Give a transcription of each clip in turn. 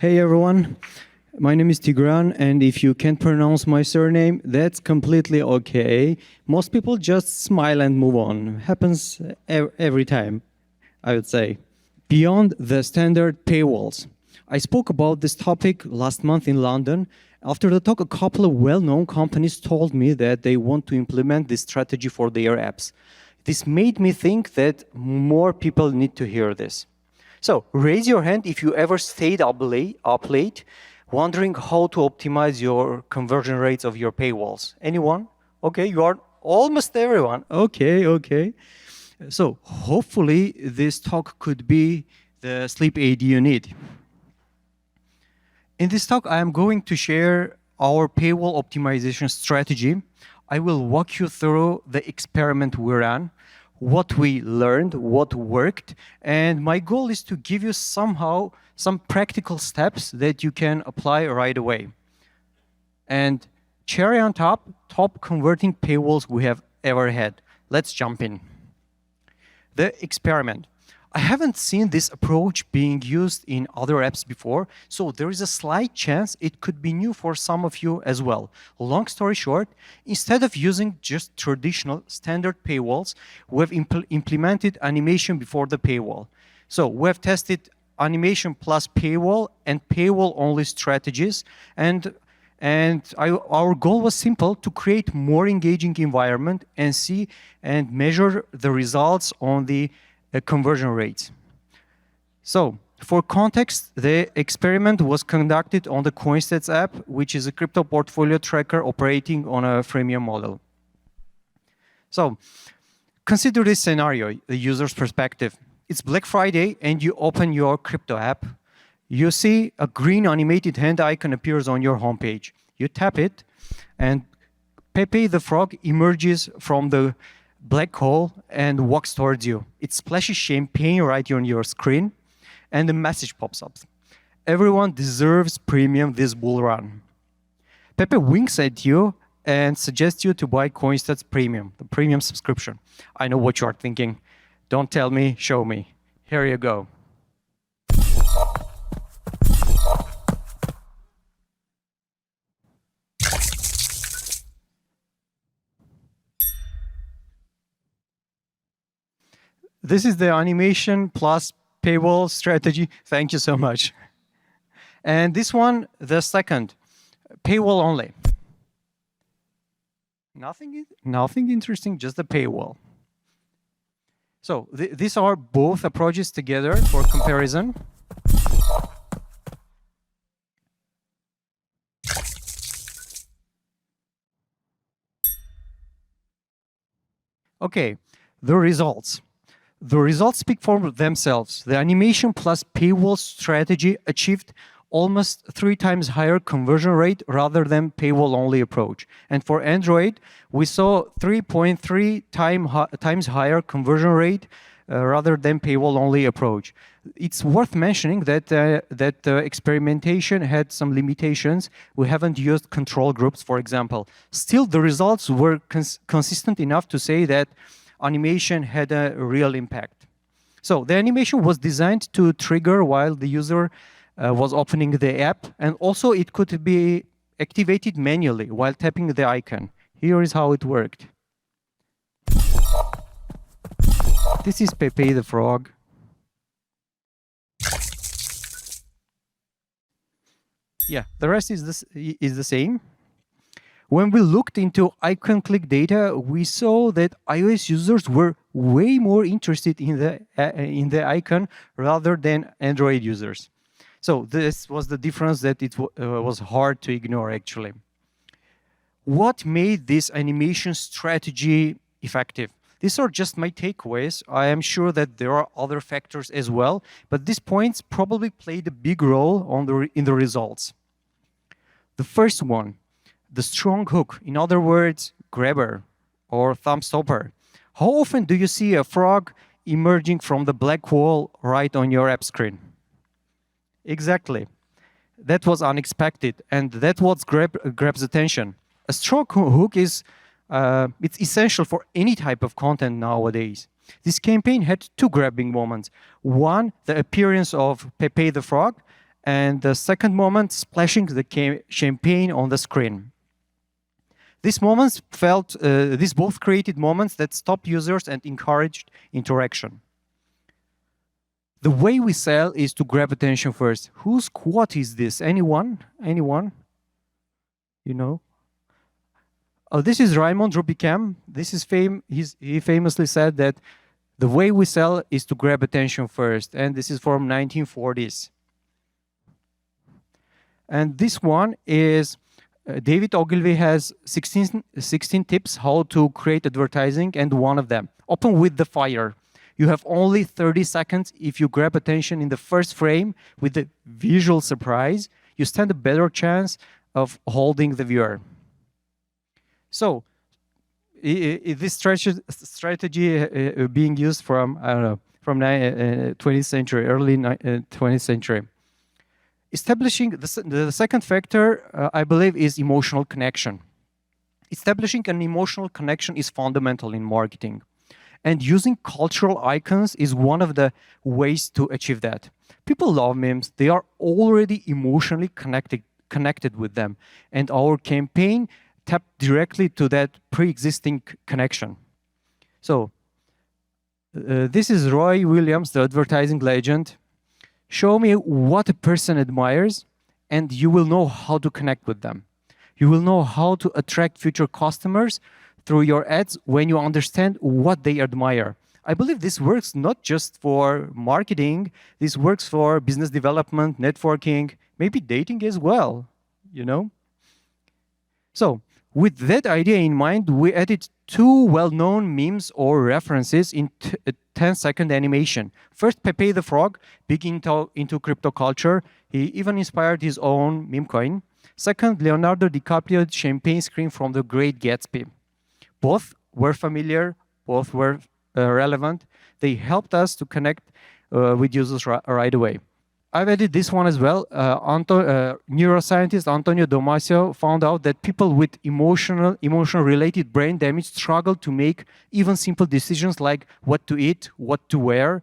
Hey everyone, my name is Tigran, and if you can't pronounce my surname, that's completely okay. Most people just smile and move on. Happens every time, I would say. Beyond the standard paywalls. I spoke about this topic last month in London. After the talk, a couple of well-known companies told me that they want to implement this strategy for their apps. This made me think that more people need to hear this. So raise your hand if you ever stayed up late, wondering how to optimize your conversion rates of your paywalls. Anyone? Okay, you are almost everyone. Okay. So hopefully this talk could be the sleep aid you need. In this talk, I am going to share our paywall optimization strategy. I will walk you through the experiment we ran, what we learned, what worked, and my goal is to give you some practical steps that you can apply right away. And cherry on top converting paywalls we have ever had. Let's jump in. The experiment. I haven't seen this approach being used in other apps before, so there is a slight chance it could be new for some of you as well. Long story short, instead of using just traditional standard paywalls, we've implemented animation before the paywall. So we've tested animation plus paywall and paywall-only strategies, and our goal was simple: to create more engaging environment and see and measure the results on the conversion rates. So, for context, the experiment was conducted on the CoinStats app, which is a crypto portfolio tracker operating on a freemium model. So, consider this scenario, the user's perspective. It's Black Friday and you open your crypto app. You see a green animated hand icon appears on your homepage. You tap it and Pepe the Frog emerges from the black hole and walks towards you. It splashes champagne right on your screen, and a message pops up. Everyone deserves premium this bull run. Pepe winks at you and suggests you to buy CoinStats Premium, the premium subscription. I know what you are thinking. Don't tell me, show me. Here you go. This is the animation plus paywall strategy. Thank you so much. And this one, the second, paywall only. Nothing interesting, just the paywall. So these are both approaches together for comparison. Okay, the results. The results speak for themselves. The animation plus paywall strategy achieved almost 3 times higher conversion rate rather than paywall-only approach. And for Android, we saw 3.3 times higher conversion rate rather than paywall-only approach. It's worth mentioning that experimentation had some limitations. We haven't used control groups, for example. Still, the results were consistent enough to say that animation had a real impact. So the animation was designed to trigger while the user was opening the app, and also it could be activated manually while tapping the icon. Here is how it worked. This is Pepe the Frog. Yeah, the rest is the same. When we looked into icon click data, we saw that iOS users were way more interested in the icon rather than Android users. So this was the difference that it was hard to ignore, actually. What made this animation strategy effective? These are just my takeaways. I am sure that there are other factors as well, but these points probably played a big role in the results. The first one, the strong hook, in other words, grabber or thumb stopper. How often do you see a frog emerging from the black wall right on your app screen? Exactly. That was unexpected, and that what grabs attention. A strong hook is it's essential for any type of content nowadays. This campaign had 2 grabbing moments. One, the appearance of Pepe the Frog, And the second moment, splashing the champagne on the screen. These both created moments that stopped users and encouraged interaction. The way we sell is to grab attention first. Whose quote is this? Anyone? Anyone? You know? Oh, this is Raymond Robicam. This is he famously said that the way we sell is to grab attention first. And this is from 1940s. And this one is David Ogilvy has 16 tips how to create advertising, and one of them, open with the fire. You have only 30 seconds. If you grab attention in the first frame with the visual surprise, you stand a better chance of holding the viewer. So, this strategy being used from, I don't know, from 20th century, early 20th century. Establishing the second factor, I believe, is emotional connection. Establishing an emotional connection is fundamental in marketing. And using cultural icons is one of the ways to achieve that. People love memes. They are already emotionally connected with them. And our campaign tapped directly to that pre-existing connection. So, this is Roy Williams, the advertising legend. Show me what a person admires, and you will know how to connect with them. You will know how to attract future customers through your ads when you understand what they admire. I believe this works not just for marketing, this works for business development, networking, maybe dating as well, you know? So, with that idea in mind, we added two well-known memes or references in a 10-second animation. First, Pepe the Frog, big into crypto culture. He even inspired his own meme coin. Second, Leonardo DiCaprio's champagne scream from The Great Gatsby. Both were familiar, both were relevant. They helped us to connect with users right away. I've added this one as well. Neuroscientist Antonio Damasio found out that people with emotional-related brain damage struggle to make even simple decisions like what to eat, what to wear.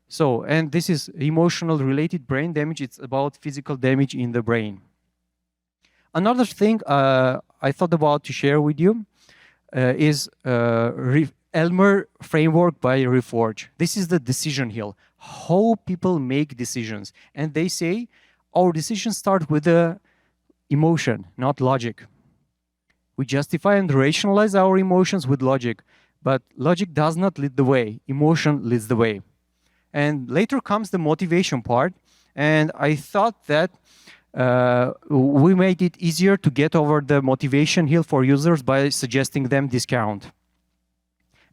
So, and this is emotional-related brain damage. It's about physical damage in the brain. Another thing I thought about to share with you is Elmer framework by Reforge. This is the decision hill, how people make decisions. And they say our decisions start with the emotion, not logic. We justify and rationalize our emotions with logic, but logic does not lead the way, emotion leads the way. And later comes the motivation part, and I thought that we made it easier to get over the motivation hill for users by suggesting them discount.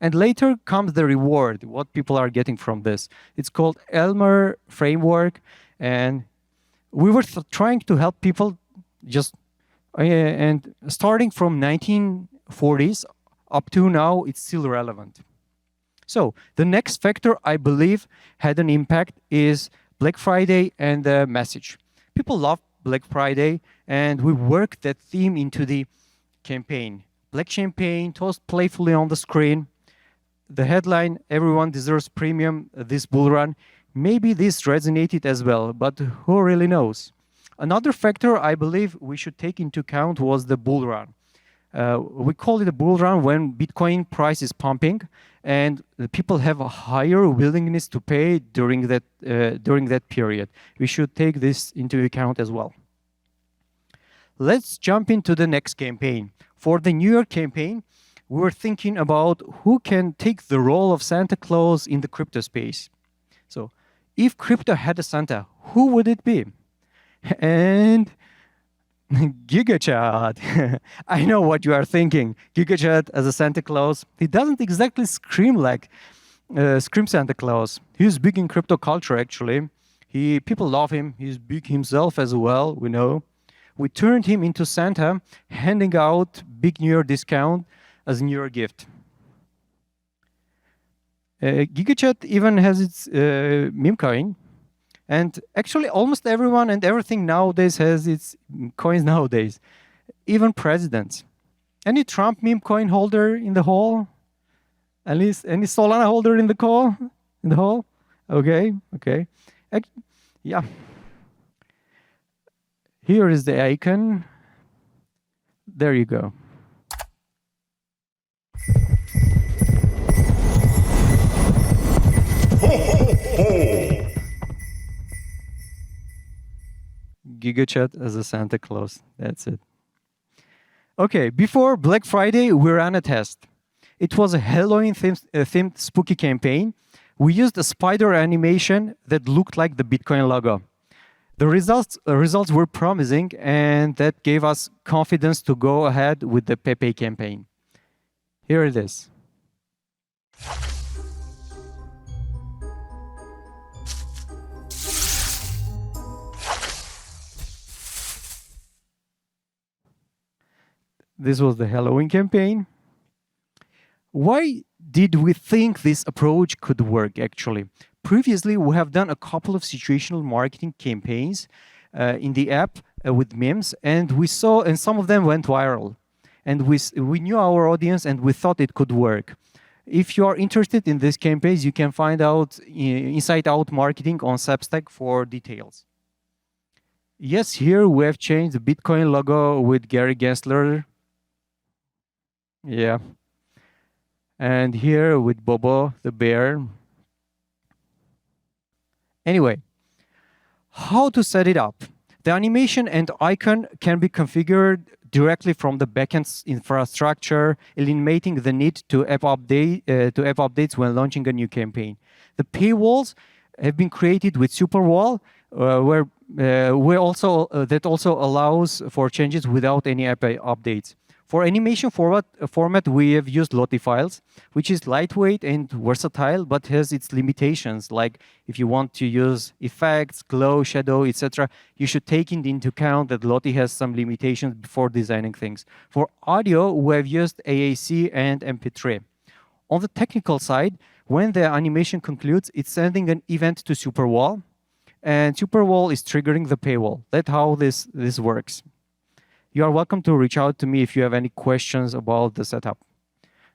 And later comes the reward, what people are getting from this. It's called Elmer Framework, and we were trying to help people just, and starting from 1940s up to now, it's still relevant. So the next factor I believe had an impact is Black Friday and the message. People love Black Friday, and we worked that theme into the campaign. Black champagne, tossed playfully on the screen. The headline, everyone deserves premium this bull run. Maybe this resonated as well, but who really knows? Another factor I believe we should take into account was the bull run. We call it a bull run when Bitcoin price is pumping and the people have a higher willingness to pay during that period. We should take this into account as well. Let's jump into the next campaign. For the New Year campaign, we were thinking about who can take the role of Santa Claus in the crypto space. So if crypto had a Santa, who would it be? And GigaChat. I know what you are thinking. GigaChat as a Santa Claus. He doesn't exactly scream like Santa Claus. He's big in crypto culture, actually. People love him. He's big himself as well, we know. We turned him into Santa, handing out big New Year discount as a New Year gift. GigaChat even has its meme coin. And actually, almost everyone and everything nowadays has its coins nowadays, even presidents. Any Trump meme coin holder in the hall? At least any Solana holder in the call? In the hall? Okay, okay. Yeah. Here is the icon. There you go. GigaChat as a Santa Claus. That's it. Okay, before Black Friday, we ran a test. It was a Halloween-themed spooky campaign. We used a spider animation that looked like the Bitcoin logo. The results were promising, and that gave us confidence to go ahead with the Pepe campaign. Here it is. This was the Halloween campaign. Why did we think this approach could work, actually? Previously, we have done a couple of situational marketing campaigns in the app with memes, and some of them went viral. And we knew our audience, and we thought it could work. If you are interested in these campaigns, you can find out Inside Out Marketing on Substack for details. Yes, here we have changed the Bitcoin logo with Gary Gensler. Yeah. And here with Bobo the bear. Anyway, how to set it up? The animation and icon can be configured directly from the backend infrastructure, eliminating the need to app updates when launching a new campaign. The paywalls have been created with Superwall, that also allows for changes without any app updates. For animation format, we have used Lottie files, which is lightweight and versatile, but has its limitations. Like if you want to use effects, glow, shadow, etc., you should take into account that Lottie has some limitations before designing things. For audio, we have used AAC and MP3. On the technical side, when the animation concludes, it's sending an event to Superwall, and Superwall is triggering the paywall. That's how this works. You are welcome to reach out to me if you have any questions about the setup.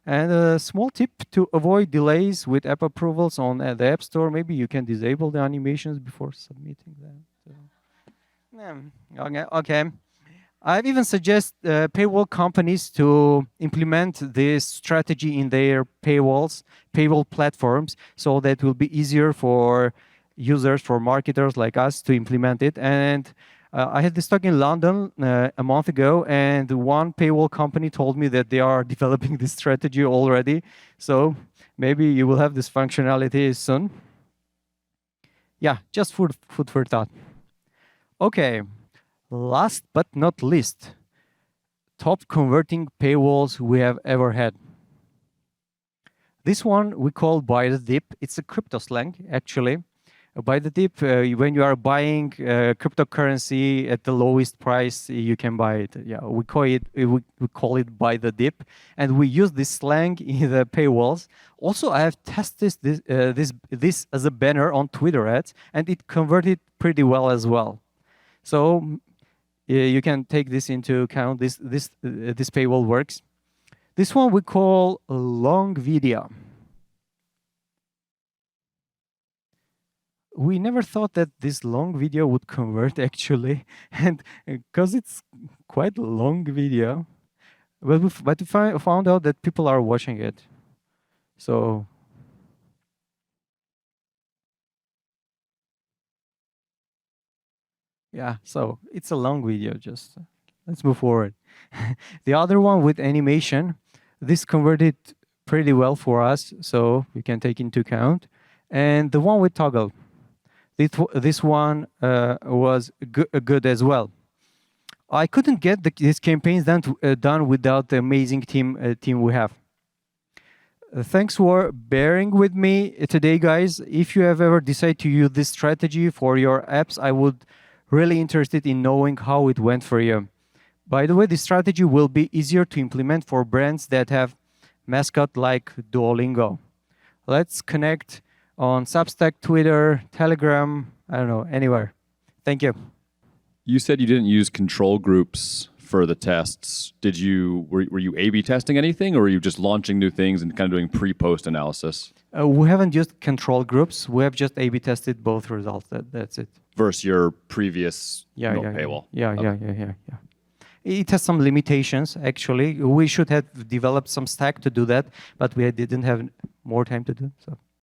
And a small tip to avoid delays with app approvals on the App Store, maybe you can disable the animations before submitting them. Okay. I've even suggest paywall companies to implement this strategy in their paywall platforms, so that it will be easier for users, for marketers like us to implement it. And I had this talk in London a month ago, and one paywall company told me that they are developing this strategy already. So maybe you will have this functionality soon. Yeah, just food for thought. Okay, last but not least, top converting paywalls we have ever had. This one we call buy the dip. It's a crypto slang, actually. Buy the dip, when you are buying cryptocurrency at the lowest price you can buy it. Yeah, we call it buy the dip, and we use this slang in the paywalls. Also, I have tested this as a banner on Twitter ads, and it converted pretty well as well. So you can take this into account. This paywall works. This one we call a long video. We never thought that this long video would convert, actually, and because it's quite a long video, but we found out that people are watching it. So yeah, so it's a long video. Just let's move forward. The other one with animation, this converted pretty well for us, so we can take into account. And the one with toggle, this one was good as well. I couldn't get these campaigns done without the amazing team we have. Thanks for bearing with me today, guys. If you have ever decided to use this strategy for your apps, I would really interested in knowing how it went for you. By the way, this strategy will be easier to implement for brands that have mascot like Duolingo. Let's connect on Substack, Twitter, Telegram, I don't know, anywhere. Thank you. You said you didn't use control groups for the tests, were you A/B testing anything, or were you just launching new things and kind of doing pre-post analysis? We haven't used control groups. We have just A/B tested both results. That's it. Versus your previous paywall. Yeah. It has some limitations, actually. We should have developed some stack to do that, but we didn't have more time to do so.